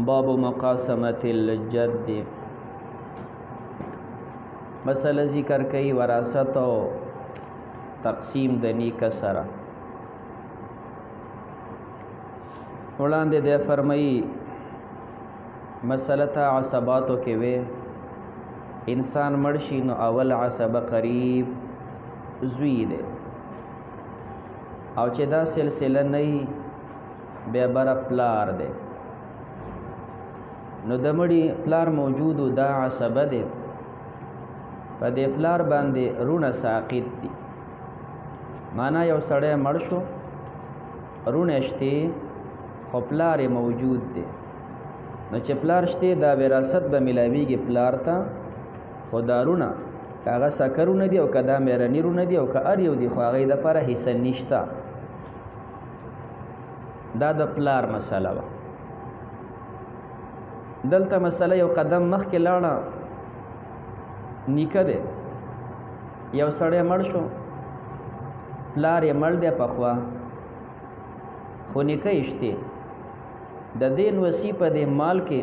باب مقاسمة الجد مسئلہ ذکر کئی وراثت و تقسیم د نیکه سره. وړاندې د فرمایي مسئله ته عصباتو کې وې انسان مړ شي نو اول عصبه قریب زوی دی او چې دا سلسله نه وي بیا بره پلار دی نو د مړي پلار موجودو دا عصبه دی په دې پلار باندې رونه ساقط دي معنا یو سړی مړ شو رونه شته خو پلار موجود دی نو چې پلار شته دا وراثت به ملاویږي پلار ته خو دارونه کاغه سکرونه دي او کدا مېرنی رونه دي او که ار یو دي خو هغه د لپاره حصہ نشته. دا د پلار مسله وه. دلته مسله یو قدم مخکې لاړه. نیکه دی یو سړی مړ شو پلار یې مړ دی پخوا خو نیکه یې شته د دې نوصي په دې مال کې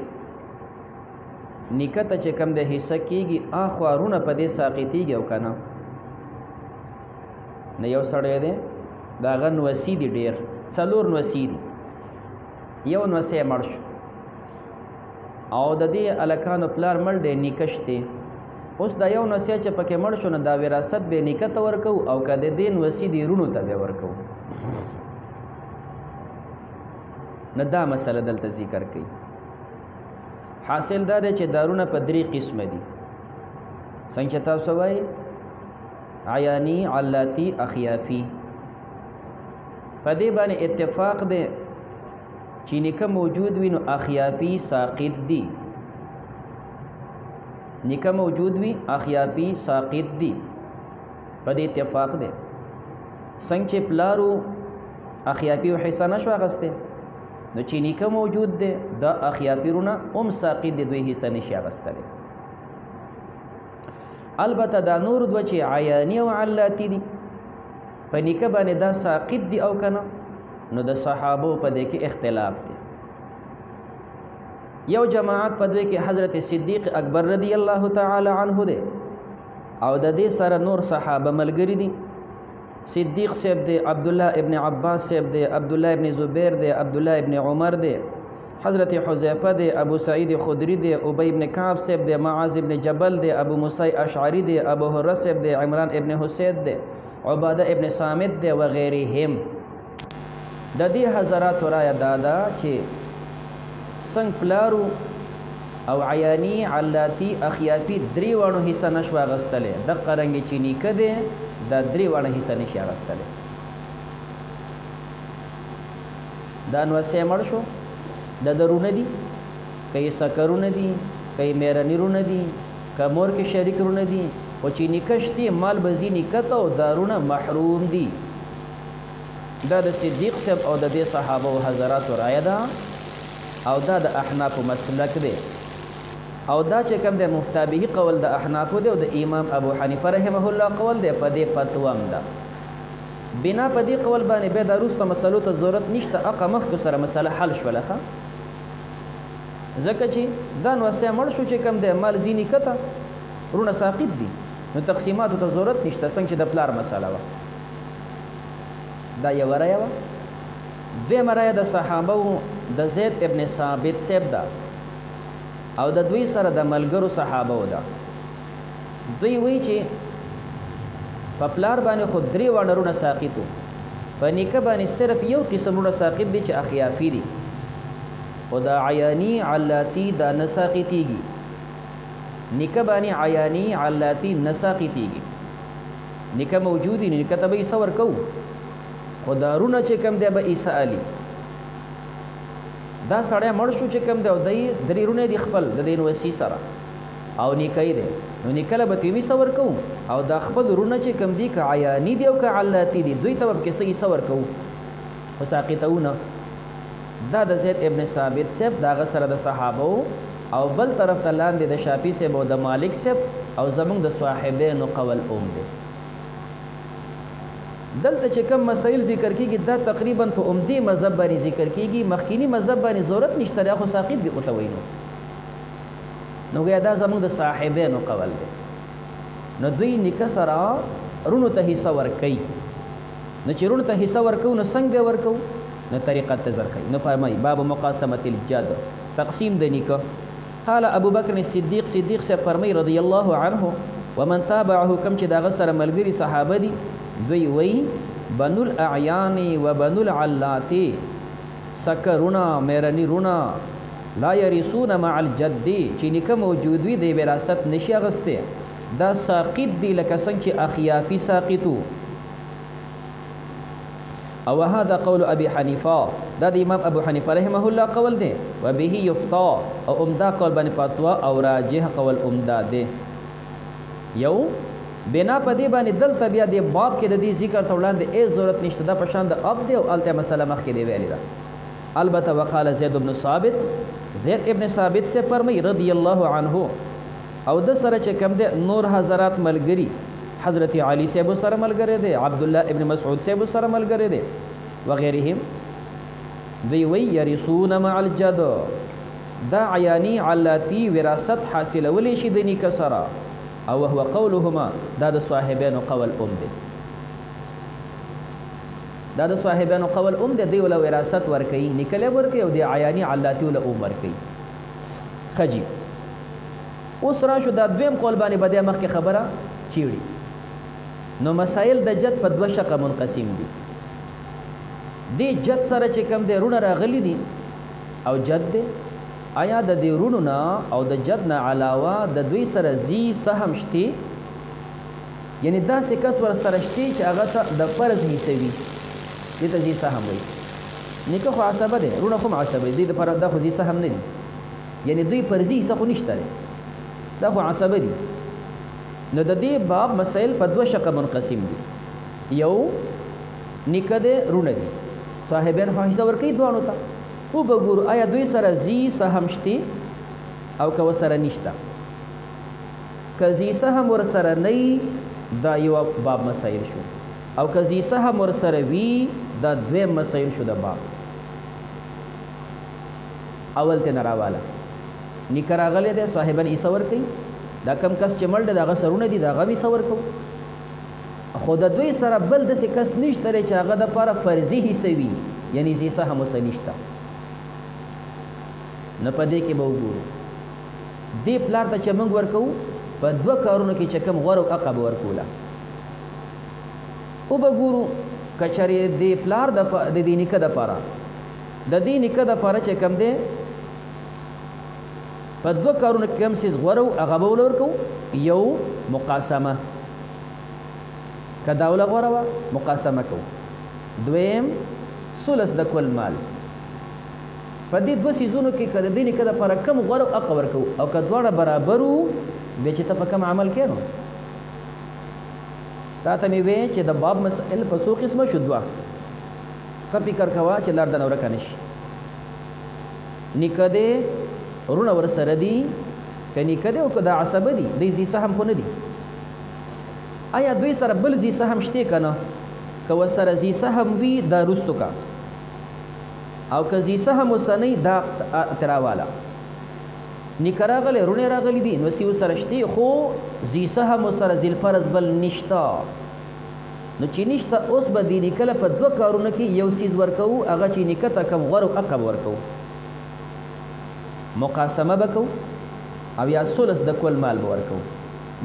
نیکه ته چې کم د حصہ کېږي اخوارونه په دې ساقطېږي او که نه نه یو سړی دی د هغه نوصي دي ډېر 4 نوصي دي یو نوصی مړ شو او د دې الکانو پلار مړ دی نیکه شته اوس دا یو نوصی چې پکې مړ شو نه دا وراثت به نیکه ته ورکو او که د دې نوصي دي رونو ته به ورکو. نه دا مسله دلته ذکر کړي. حاصل دا دی چې دارونه په 3 قسمه دي څنګه چې تاسو وایي عیانی علاتی اخیافی. په دې باندې اتفاق دی چې نیکه موجود وي نو اخیافی ساقط دي نیکه موجود وي اخیافی ساقط دي په دې اتفاق دی. څنګه چې پلارو اخیافی او حصہ نشو اغسته نو چې نیکه موجود دی دا اخیافیرونه هم ساقط دي دوی حصہ نشي اغستلی. البته دا نور دو چې عیانی او علاتی دي په نیکه باندې دا ساقط دي او کنه نو د صحابو په دې کې اختلاف دی. یو جماعت په دوی کې حضرت صدیق اکبر رضی الله تعالی عنه دی او د دې سره نور صحابه ملګری دي. صدیق صاحب دی، عبد الله ابن عباس صاحب دی، عبد الله ابن زبیر دی، عبد الله ابن عمر دی، حضرت حذیفه دی، ابو سعید خدری دی، ابی ابن کعب صاحب دی، معاذ ابن جبل دی، ابو موسی اشعری دی، ابو هرره صاحب دی، عمران ابن حسین دی، عباده ابن صامت دی وغیرهم. د دې حضرات رایه دادا چې څنګه پلارو او عیانی علاتی اخیافی 3 وانو حصہ نشو اغستلی د قرنګ چې نیکه دی دا 3 وانو حصہ نشي اغستلی. دا نوصی مړ شو د درونه دي کئی سکرونه دي کئی میرنی رونه دي که مور کې شریک رونه دي او چې نیکه شته مال بزی نیکه ته او دارونه محروم دي. دا د صدیق صاحب او د دې صحابه او حضرات رایه ده او دا د احناف مسلک دی او دا چې کوم د مفتابه قول د احناف دی او د امام ابو حنیفه رحمه الله قول دی په دې فتوا ده. بنا په دې قول باندې به د روسته مسلو ته ضرورت نشته اقا مخکې سره مسله حل شوله ځکه چې دا نوصی مړ شو چې کوم د مال زینی کته رونه ساقط دي نو تقسیماتو ته ضرورت نشته څنګه چې د پلار مسله وه. دا یو رایه وه. دویمه رایه د صحابه د زید ابن ثابت صاحب ده او د دوی سره د ملګرو صحابه ده. دوی وایي چې په پلار باندې خو 3 وانه رونه ساقطو په نیکه باندې صرف یو قسم رونه ساقط دي چې اخیافي دي خو د عیانی علاتی دا نه ساقطېږي. نیکه باندې عیانی علاتی نه ساقطېږي. نیکه موجود دي نیکه ته به حصه ورکوو خو دارونه چې کم دی به عیسی علی دا سړی مړ شو چې کم دی او دی 3 رونه دي خپل د دې نوصي سره او نیکه دی نو نیکه له به ته حصه ورکوو او دا خپل رونه چې کم دي که عیانی دي او که علاتی دي دوی ته به پکې څه حصه ورکوو خو ساقطوونه. دا د زید ابن ثابت صاحب د هغه سره د صحابو او بل طرف ته لاندې د شافعي صاحب او د مالک صاحب او زمونږ د صاحبینو قول اوم دی. دلته چې کوم مسائل ذکر کیږي دا تقریبا په عمدي مذهب باندې ذکر کیږي مخکینی مذهب باندې ضرورت نشته دا خو ساقط دی اوته وینو نو ګیا دا زموږ د صاحبانو قول دی نو دوی نکاح سره رونو ته حصہ ورکوي نو چې رونو ته حصہ ورکو نو څنګه ورکو نو طریقه ته ذکر نو فرمای باب مقاسمه الجد تقسیم د نکاح قال ابو بکر الصدیق صدیق سے فرمای رضی الله عنه ومن تابعه کم چې دا غسر ملګری صحابه دي دوی وی بنو الاعیان و بنو العلات سکرونا میرنی رونا لا یرثون مع الجد چې نکاح موجود وي د وراثت نشي اغسته دا ساقط دی لکه څنګه چې اخیافي ساقطو او هذا قول ابي حنیفه دا د امام ابو حنیفه رحمه الله قول دی و به یفتا او عمده قول باندې فتوا او راجح قول عمده دی یو بنا په دې باندې دلته بیا د باب کې د دې ذکر ته وړاندې ای ضرورت نشته دا په شان د اب دی او الته مسله مخکې دی ویلې ده البته وقال زید بن ثابت زید ابن ثابت سے فرمای رضی الله عنه او د سره چې کوم دی نور حضرات ملګری حضرت علی صاحب سره ملګری دی عبد الله ابن مسعود صاحب سره ملګری دی وغيرهم دی وی یرثون مع الجد دا عیانی علاتی وراثت حاصلولی شي د نیکه سره او هو قولهما دا د صاحبانو قول دی دا د صاحبانو قول دی دی ول وراثت ورکي نکله ورکي او د عیانی علاتی ول ورکي خجی اوس را شو دا دویم قول باندې بده مخکې خبره چیړي نو مسائل د جد په دوه شقه منقسم دي دی جد سره چې کم دی رونه راغلي دي او جد دی آیا د دې رونو نه او د جد نه علاوه د دوی سره زی سهم شته یعنی دا څه کس ور سره شته چې هغه د فرض حصہ وي دې ته زی سهم وي نکاح خو عصبه ده رونه خو عصبه دي د فرض د خو زی سهم نه دي یعنی دوی فرضي حصہ خو نشته دا خو عصبه دي نو د دې باب مسائل په دوه شقه منقسم دي یو نکاح ده رونه دي صاحبان خو حصہ ورکي دوانو ته او بګور آیا دوی سره زی سهم شته او که وسره نشته که زی سهم ور سره نه دا یو باب مسائل شو او که زی سهم ور سره وی دا دوه مسائل شو د باب اول ته نراواله نکاح راغله ده صاحبان حصہ ورکي دا کم کس چې مړ دغه سرونه دي دا غوي سور کو خود دوی سره بل د کس نشته چې هغه د لپاره فرضي حصہ وي یعنی زی سهم وسنشته نه پدې کې به وګورو دې پلار ته چې موږ ورکو په دوه کارونو کې چې کوم غوړ او عقب ورکوله او به ګورو کچاري دې پلار د دې نکاح د پاره د دې نکاح د پاره چې کوم دې په دوه کارونو کې کوم څه غوړ او عقب ورکو یو مقاسمه کدا ول غوړ مقاسمه کو دویم ثلث د کل مال په دې دوه سيزونو کې کله دې نه کده پر کم غوړ او اقور کو او کدوړه برابرو به چې ته په کم عمل کړو تا ته می وې چې د باب مسائل په څو قسمه شو دوا کپی کر کوا چې لار د نور کنيش نکده ورونه ور سره دي کني کده او کده عصبه دي دې زی سهم خو نه دي آیا دوی سره بل زی سهم شته کنه کو سره زی سهم وی دا رستو کا او که زی سهم وسنی دا تراواله نکاح راغله رونه راغلی دي نو سی سره شته خو زی سهم سره ذل فرض بل نشتا نو چې نشتا اوس به دي نکله په دوه کارونه کې یو سیز ورکو هغه چې نکته کم غور او عقب ورکو مقاسمه بکو او یا ثلث د کل مال ورکو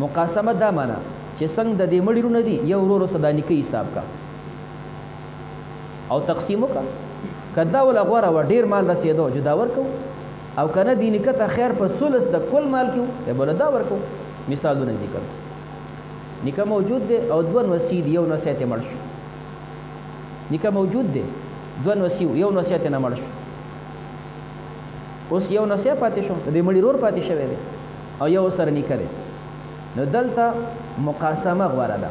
مقاسمه دا معنا چې څنګه د دې مړي رونه دي یو ورو صدا نکي حساب کا او تقسیمو کا کدا ولا غوړه و ډیر مال رسیدو جدا ورکو او کنه دینی کته خیر په ثلث د کل مال کیو ته بل دا ورکو مثالونه ذکر نکاح موجود دی او دوه وسید یو نصیحت مرش نکاح موجود دی دوه وسیو یو نصیحت نه مرش اوس یو نصیحت پاتې شو د مړي رور پاتې شوی دی او یو سره نکاح دی نو دلته مقاسمه غوړه ده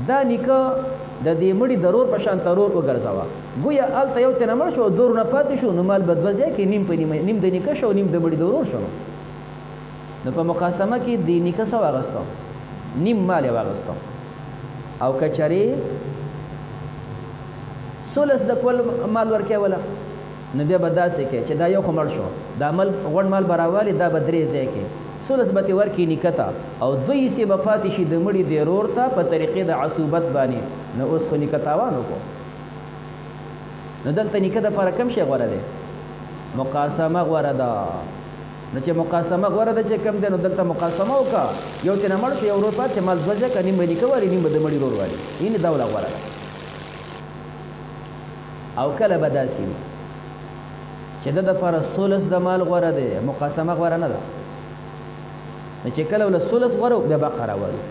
دا نکاح د دې مړي ضرور په شان ترور وګرځاوه گویا الته یو تنه مړ شو دور نه پاتې شو نو مال بدوځي کې نیم په نیم د نکاح شو نیم د مړي ضرور شو نو په مقاسمه کې د نکاح سو واغستو نیم مال واغستو او کچری سولس د کول مال ورکې ولا نو بیا به داسې کې چې دا یو خو مړ شو دا مال غوړ مال براوالي دا به درې ځای کې سولس به ورکې نیکته او دوی سي به پاتې شي د مړي د رور ته په طریقې د عصوبت باندې نو اوس خو نیکتاوانو کو نو دلته نیکه د لپاره کم شی غوره دی مقاسمه غوره ده نو چې مقاسمه غوره ده چې کم دی نو دلته مقاسمه وکړه یو تېنه مړ شو یو ورور پاتې مال دوه ځکه نیم به نیکه والي نیم به د مړي رور والي یعنې دا وله غوره ده او کله به داسې وي چې د دپاره سولس د مال غوره دی مقاسمه غوره نه ده نو چې کله له سولس غوره بیا بقه راولو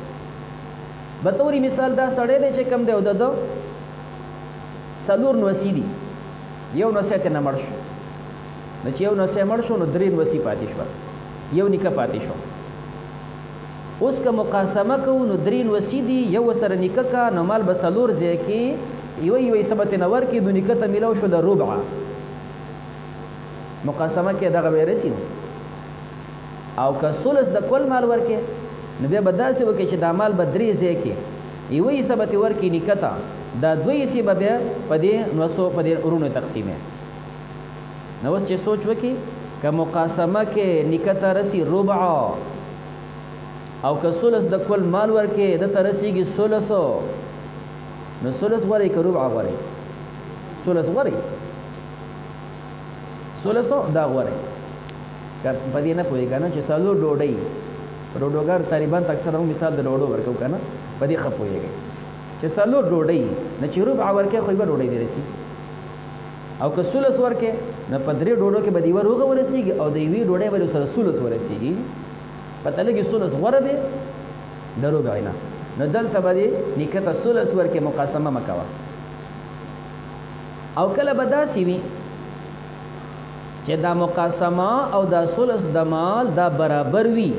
به طوري مثال دا سړی دی چې کم دی او د ده څلور نوسي دي یو نوسی ترې نه مړ شو نو چې یو نوسی مړ شو نو درې نوسي پاتې شوه یو نیکه پاتې شو اوس که مقاسمه کوو نو درې نوسي دي یو ورسره نیکه که نو مال به څلور ځای کې یوه حصه به ترې نه ورکړي نو نیکه ته میلاو شو د ربعه مقاسمه کې دغه به یې رسي او که ثلث د کل مال ورکې نو بیا به داسې وکړي چې دا مال به درې ځای کې یوه حصه به ترې ورکړي نیکه ته دا دوه حصې به بیا په دې نوسو په دې ورونو تقسیمې نو اوس چې سوچ وکړي که مقاسمه کې نیکه ته رسي ربع او که ثلث د کل مال ورکې ده ته رسیږي ثلثو نو ثلث غورئ که ربع غورئ ثلث غورئ ثلثو دا غورئ که په دې نه پوهېږي که نه چې څلور ډوډۍ ډوډوګر طالبان ته اکثر موږ مثال د ډوډو ورکوو که نه په دې ښه پوهېږئ چې څلور ډوډۍ نه چې ربع ورکې خو یوه ډوډۍ دې رسي او که ثلث ورکې نو په درې ډوډو کې به د یوه روغه ورسېږي او د یوې ډوډۍ به سره ثلث ورسېږي پته لګي ثلث غوره دی د ربع نه نو دلته به دې نیکه ته ثلث ورکې مقاسمه مه کوه او کله به داسې وي چې دا مقاسمه او دا ثلث د مال دا برابر وي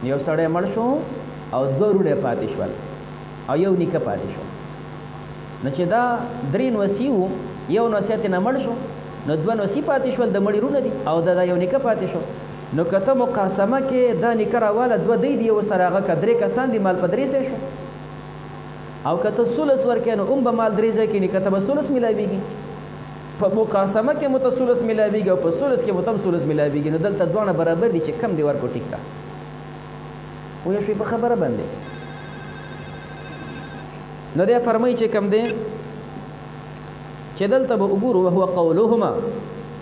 یو سړی مړ شو او دوه وروڼه پاتې شول او یو نیکه پاتې شو نو چې دا درې نوسي وو یو نوسی ترې نه مړ شو نو دوه نوسي پاتې شول د مړي وروڼه دي او دا یو نیکه پاتې شو نو که ته مقاسمه کې دا نیکه راواله دوه دی دي یو سره هغه که درې کسان دي مال په درې ځای شو او که ته ثلث ورکړې نو به مال درې ځای کې نیکه ته به ثلث میلاویږي په مقاسمه کې مو ته ثلث میلاویږي او په ثلث کې مو ته هم ثلث میلاویږي نو دلته دواړه برابر دي چې کم دی ورکړو ټیک ده پوه شوې په خبره باندې نو دی فرمایي چې کم دی چې دلته به وګورو وهو قولهما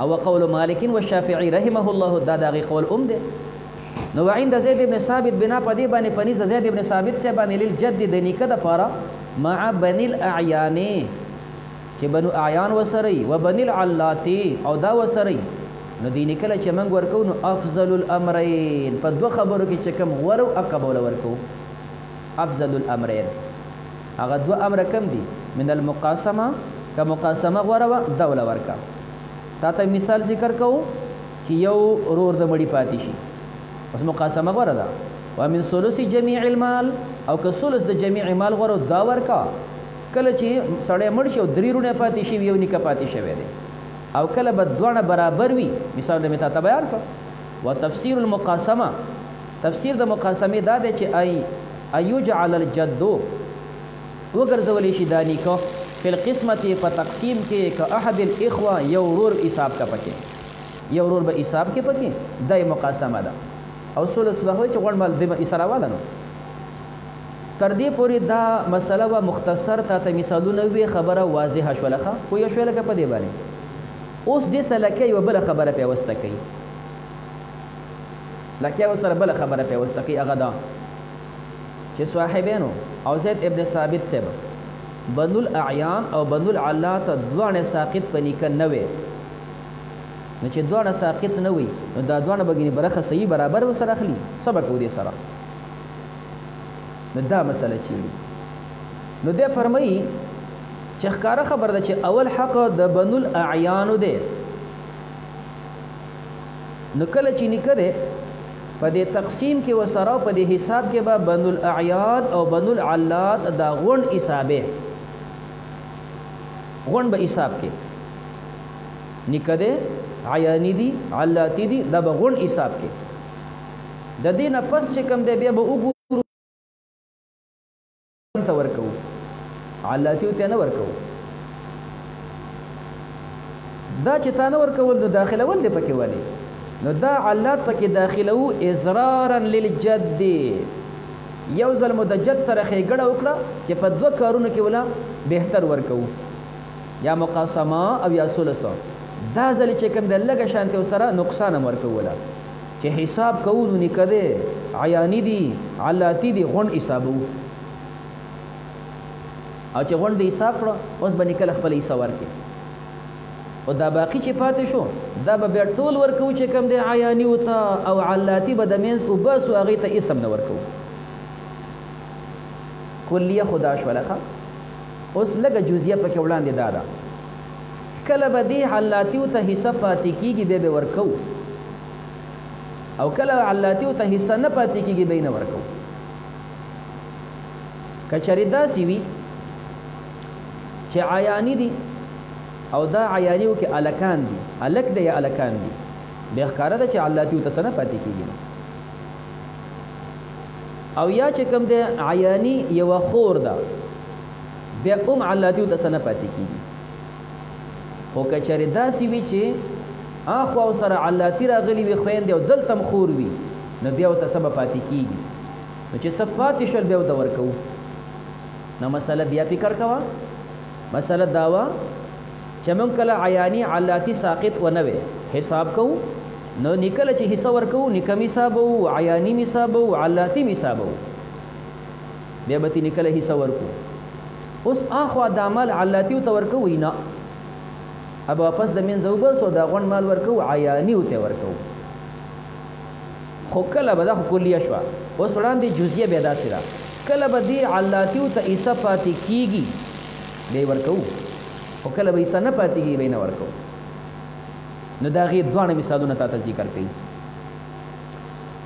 او قول مالک والشافعي رحمه الله دا د هغې قول دی نو وعند زید بن ثابت بنا په دې باندې په نسبت د زید بن ثابت صاحب باندې للجد د نیکه دپاره مع بني الاعیانې چې بنو اعیان وسرئ و بني العلاتې او دا وسرئ نو دې نیکه له چې موږ ورکوو نو افضل الامرین په دوه خبرو کې چې کوم غوره او هغه به وله ورکوو افضل الامرین هغه دوه امره کم دي من المقاسمه که مقاسمه غوره وه دا وله ورکه تا ته مثال ذکر کوو چې یو ورور د مړي پاتې شي اوس مقاسمه غوره ده ومن ثلث جمیع المال او که ثلث د جمیع مال غوره دا ورکه کله چې سړی مړ شي او درې وروڼه پاتې شي یو نیکه پاتې شوی دی او کله به دواړه برابر وي مثال مې تا ته بیان کړ و تفسیر المقاسمه تفسیر د مقاسمې دا دی چې ایجعل الجد وګرځولی شي دا نیکه فی القسمت په تقسیم کې که احد الاخوه یو ورور حساب کا پکې یو ورور به حساب کې پکې دا مقاسمه ده او ثلث به وایي چې غوړ مال دې به حصه راواله نو تر دې پورې دا مسله وه مختصر تا ته مثالونه وي خبره واضحه شوله ښه پوه شوې لکه په دې باندې اوس دې سره لکه یوه بله خبره پیوسته کوي لکه ورسره بله خبره پیوسته کوي هغه دا چې صاحبینو او زید ابن ثابت صاحب بنو الاعیان او بنو العلات دواړه ساقط په نیکه نه وي نو چې دواړه ساقط نه وي نو دا دواړه به ګینې برخه صحیح برابر ورسره اخلي څه به کوو دې سره نو دا مسله چې وي نو دی فرمایي چې ښکاره خبر ده چې اول حق د بنو الاعیانو دی نو کله چې نیکه دی په دې تقسیم کې وسره په دې حساب کې به بنو الاعیان او بنو العلات دا غونډ حسابې غونډ به حساب کې نیکه دی عیانی دي علاتی دي دا به غونډ حساب کې د دې نه پس چې کوم دی بیا به وګورو علاتی ته نه ورکو دا چې تا نه ورکول نو داخلول دې پکې ولې نو دا علات پکې داخلو اضرارا للجد یو ځل مو د جد سره ښېګړه وکړه چې په دوه کارونو کې ولا بهتر ورکو یا مقاسمه او یا ثلث دا ځل چې کوم د لږه شانتي سره نقصان هم ورکوله چې حساب کوو نو نیکه دی عیاني دي علاتی دي غونډ حسابو او چې غونډ حساب کړه اوس به نیکه خپل حساب ورکړي او دا باقي چې پاتې شو دا به بیا ټول ورکو چې کوم دی عیاني وته او علاتی به د منځ وباسو هغې ته اسم نه ورکو کلیه خدا شوله ښه اوس لږه جزیه پکې وړاندې دا ده کله به دې علاتیو ته حصه پاتې کېږي بیا به ورکو او کله علاتیو ته حصه نه پاتې کېږي بیا نه ورکو که چېرې داسې وي چې عیاني دي او دا عیانیو کې الکان دي الک دی یا الکان دي بیا ښکاره ده چې علاتیو ته څه نه پاتې کېږي او یا چې کوم دی عیاني یوه خور ده بیا هم علاتیو ته څه نه پاتې کېږي خو که چېرې داسې وي چې اخوا سره علاتی راغلي وي خویندې او دلته هم خور وي نو بیا ورته څه به پاتې کېږي نو چې څه پاتې شول بیا ورته ورکوو نو مسله بیا فکر کوه مسله دا وه چې موږ کله عیاني علاتی ساقط ونه وی حساب کوو نو نکله چې حصه ورکوو نکم حسابو عیاني حسابو علاتی حسابو بیا به تې نکله حصه ورکو اوس اخوا د عمل علاتیو ته ورکوو نه اب واپس د منځه وباسو دا غونډ مال ورکوو عیانیو ته ورکوو خو کله به دا خو کلیه شوه اوس وړاندې جزیه بیا داسې ده کله به دې علاتیو ته حصه پاتې کېږي بیا یې ورکوو خو کله به حصه نه پاتې کېږي بیا یې نه ورکوو نو د هغې دواړه مثالونه تا ته ذکر کوي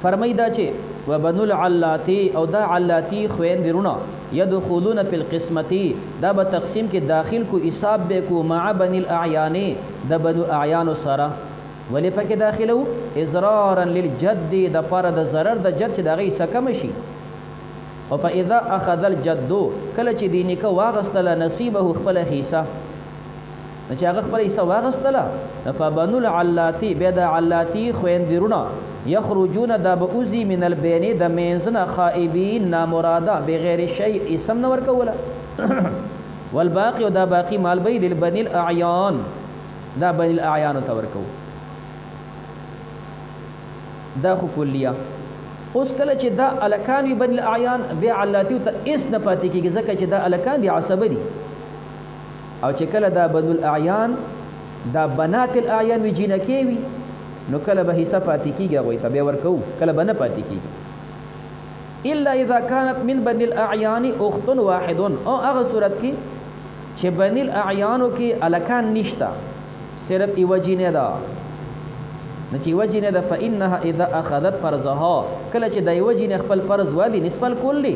فرمایي دا چې وبنو العلاتی او دا علاتی خویندې رونه یدخلون فی القسمتی دا به تقسیم کې داخل کو حساب به کو مع بني الاعیان د بنو اعیانو سره ولې پکې داخلو اضرارا للجد د پاره د ضرر د جد چې د هغې حصه کمه شي او فاذا اخذ الجد کله چې دی نیکه واغستله نصیبه خپله حصه نو چې هغه خپله حصه واغستله فبنو العلاتی بیا د علاتی خویندې رونه یخرجون دا به اوزي من البین د منځ نه خائبین نامراده بغیر شیء اسم نه ورکوله والباقي او دا باقي مال به للبني الاعیان دا بني الاعیانو ته ورکوو دا خو کلیه اوس کله چې دا الکان وي بني الاعیان بیا علاتیو ته هېڅ نه پاتې کېږي ځکه چې دا الکان دي عصبه دي او چې کله دا بنو الاعیان دا بنات الاعیان وي جینکې وي نو کله به حصه پاتې کېږي هغوی ته بیا ورکوو کله به نه پاتې کېږي الا اذا كانت من بني الاعیان اخت واحد او هغه صورت کې چې بني الاعیانو کې الکان نشته صرف یوه جینۍ ده نو چې یوه جینۍ ده فانها اذا اخذت فرضها کله چې دا یوه جینۍ خپل فرض والي نصف الکل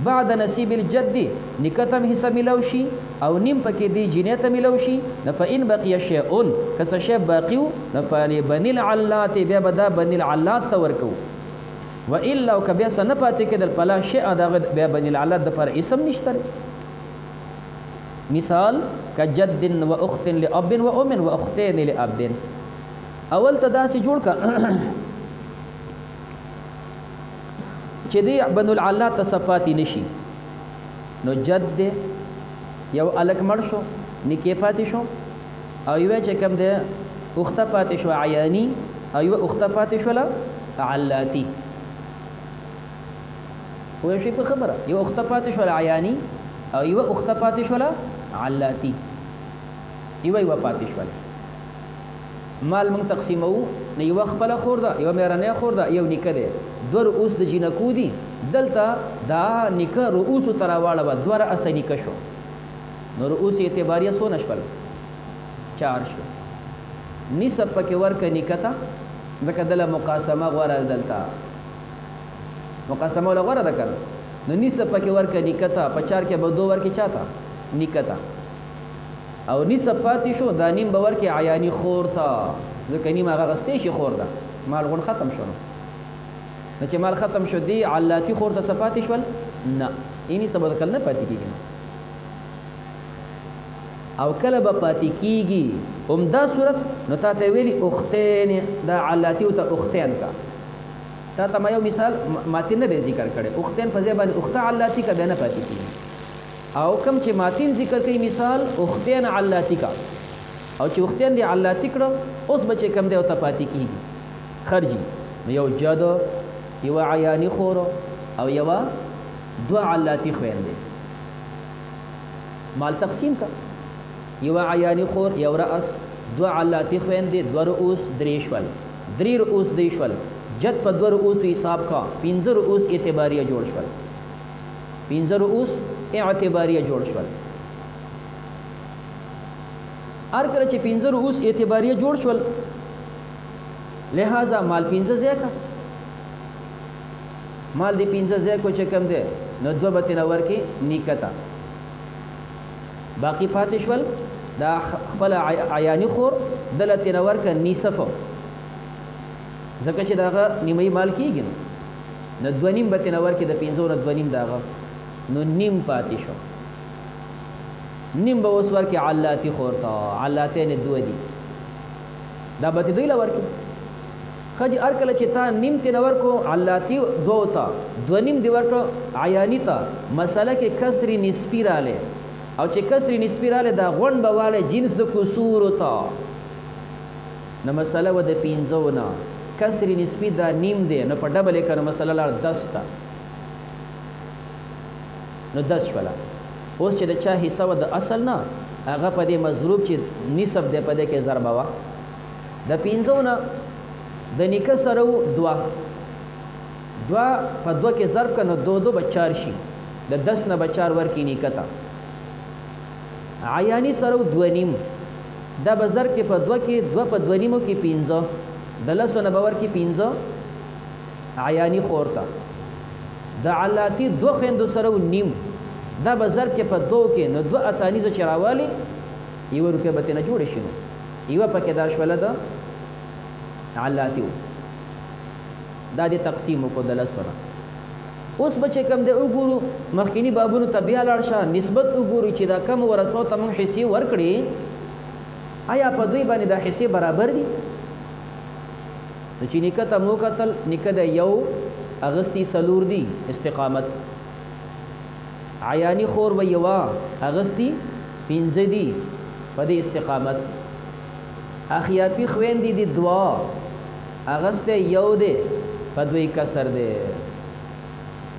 بعد نصیب الجد نکته هم حصه میلاو شي او نیم پکې دی جینۍ ته میلاو شي نو فان بقي شیء که څه شی باقي و نو فلبني العلات بیا به دا بني العلات ته ورکوو والا او که بیا څه نه پاتې کېدل فلا شیء د هغه بیا بني العلات دپاره اسم نشته مثال کجد و اخت لاب و ام و اختین لاب اول ته داسې جوړ که چې دی بنو العلات ته څه پاتې نشي نو جد دی یو الک مړ شو نکې پاتې شو او یوه چې کوم دی اخته پاتې شوه عیاني او یوه اخته پاتې شوله علاتی پوه شئ په خبره یوه اخته پاتې شوله عیاني او یوه اخته پاتې شوله علاتی یوه پاتې شوله مال موږ تقسیموو نو یوه خپله خور ده یوه مېرنۍ خور ده یو نیکه دی دوه رؤوس د جینکو دي دلته دا نیکه رؤوسو ته راواړوه دوه رأسه نیکه شو نو رؤوس اعتباریه څونه شول 4 شو نصف پکې ورکه نیکه ته ځکه دله مقاسمه غوره دلته مقاسمه وله غوره ده که نو نصف پکې ورکه نیکه ته په 4 کې به 2 ورکې چا ته نیکه ته او نصف پاتې شو دا نیم به ورکې عیاني خور ته ځکه نیم هغه غستی شي خور ده مال غون ختم شو نو چې مال ختم شو دی علاتی خور ته څه پاتې شول نه اینې څه به کل نه پاتې کېږي او کله به پاتې کیږي عمده صورت نو تا ته ویلي اختین دا علاتی او ته اختین کا تا ته ما یو مثال ماتین نه به ذکر کړي اختین په ځای باندې اخته علاتی کا بیا نه پاتې کیږي او کم چې ماتین ذکر کوي مثال اختین علاتی کا او چې اختین دی علاتی کړه اوس به چې کم دی او ته پاتې کیږي خرجي یو جد یو عیانی خور او یو دو علاتی خويندې مال تقسیم کا یو عیانی خور یو رأس دو علاتی خويندې دو رؤوس درې شول درې رؤوس دې شول جد په دو رؤوس حساب کا 15 رؤوس اعتباریه جوړ شول 15 رؤوس اعتباریه جوړ شول هر کله چې 15 رؤوس اعتباریه جوړ شول لہذا مال 15 ځای کا مال دی 15 ځای کو چې کم دی نو دو به تېنه ورکې نیکته باقي پاتې شول دا خپل عیاني خور دله تېنه ورکه نیصف ځکه چې د هغه نیمه مال کېږي نو دوه نیم به تېنه ورکې د 15 نه دوه نیم د هغه نو نیم پاتې شو نیم به اوس ورکې علاتی خور ته علاتین دوه دي دا به دوی له ورکې خج هر کله چې تا نیم تېنه ورکو علاتی دوو ته دوه نیم دې ورکړه عیاني ته مسله کې کسر نسبي رالی او چې کسر نسبي رالی دا غونډ به والی جنس د کسورو ته نو مسله و د 15 نه کسر نسبي دا نیم دی نو په ډبل یې که نو مسله لاړ 10 ته نو 10 شوله اوس چې د چا حصه وه د اصل نه هغه په دې مضروب چې نصف دی په دې کې ضربه وه د 15 نه د نیکه سره و دوه په دوه کې ضرب که نو دو به 4 شي د 10 نه به 4 ورکړي نیکه ته عیاني سره و دوه نیم دا به ضرب کې په دوه کې دوه په دوه نیمو کې 15 د لسو نه به ورکړي 15 عیاني خور ته د علاتی دوه خویندو سره و نیم دا به ضرب کې په دوو کې نو دوه اتانیزه چې راوالي یوه روپۍ به ترېنه جوړې شي نو یوه پکې دا شوله ده علاتی و دا دې تقسیم وکړو د لسو نه اوس به چې کوم دی وګورو مخکیني بابونو ته بیا لاړ شه نسبت وګورو چې دا کم ورثو ته موږ حصې ورکړې آیا په دوی باندې دا حصې برابر دي نو چې نیکه ته مو کتل نیکه د یو اغستی سلور دی استقامت عیانی خور و یوا اغستی 15 دی په دې استقامت اخیافي خویندې دي دوا اغسته یو دی په دوی کسر دی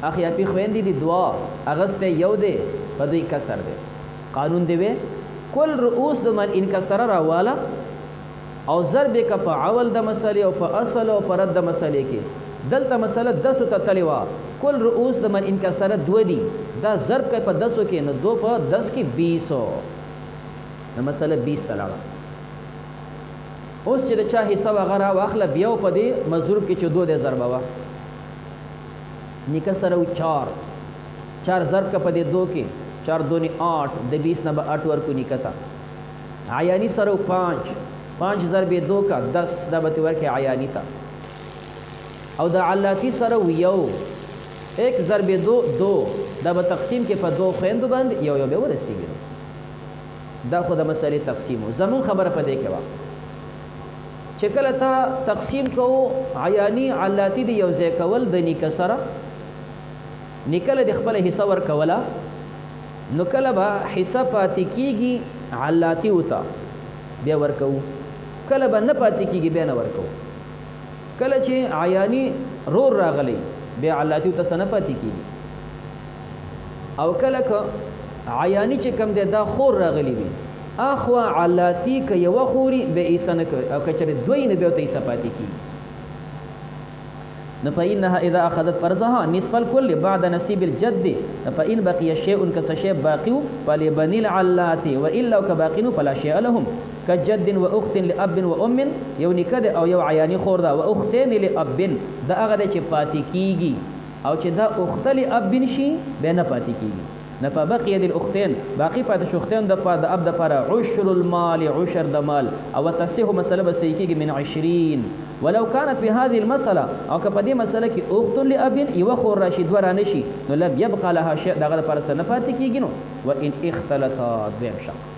اخیافي خویندې دي دوا اغسته یو دی په دوی کسر دی قانون دی وی کل رؤوس د من انکسر راواله او ضرب کا په اول د مسلې او په اصل او په رد د مسلې کې دلته مسله 10 ته تللی وه کل رؤوس د من انکسره دوه دي دا ضرب کوي په 10 کې نو دو په 10 کې 20 نو مسله 20 ته لاړه اوس چې د چا حصه وغه راواخله بیا په دې مضروب کې چې دو دی ضربه وه نیکه سره و 4 ضرب که په دې دو کې 4 دونې 8 د 20 نه به 8 ورکو نیکه ته عیاني سره و 5 ضرب یې 2 کا 10 دا به ترې ورکړې عیاني ته او د علاتی سره و یو 1 ضرب 2 دا به تقسیم کې په دو خویندو باندې یو به ورسیږي دا خو د مسلې تقسیم و زمون خبره په دې کې وه چې کله تا تقسیم کوو عیانی علاتی د یو ځای کول د نیکه سره نیکه له د خپله حصه ورکوله نو کله به حصه پاتې کېږي علاتی ته بیا ورکوو کله به نه پاتې کېږي بیا نه ورکوو کله چې عیانی رور راغلی بیا علاتی ته څه نه پاتې کېږي او کله که عیانی چې کوم دی دا خور راغلی وي اخوا علاتی که یوه خوري بیا عیسه نه کوي او که چېرې دوی نه بیا ورته عیسه پاتې کېږي نو فإنها اذا اخذت فرضها نصف الكل بعد نصيب الجد فإن بقي شيء كشيء باقي فلبني العلات وإلا كباقين فلا شيء لهم كجد واخت لاب وام یو نکد او یو عیانی خور دا واختین لاب دا هغه چې پاتې کیږي او چې دا اخت لاب شي به نه پاتې کیږي نفبقي للاختين باقي پاتې شو اختين د اب د پر عشر المال عشر د مال او تصح مساله به صحیح کیږي من 20 ولو كانت في هذه المساله او که په دې مسله کې اخت لاب یو خور راشد ورانه شي نو لم يبقى لها شيء دغه پر سره نه پاتې کیږي نو وان اختلطا بهم شق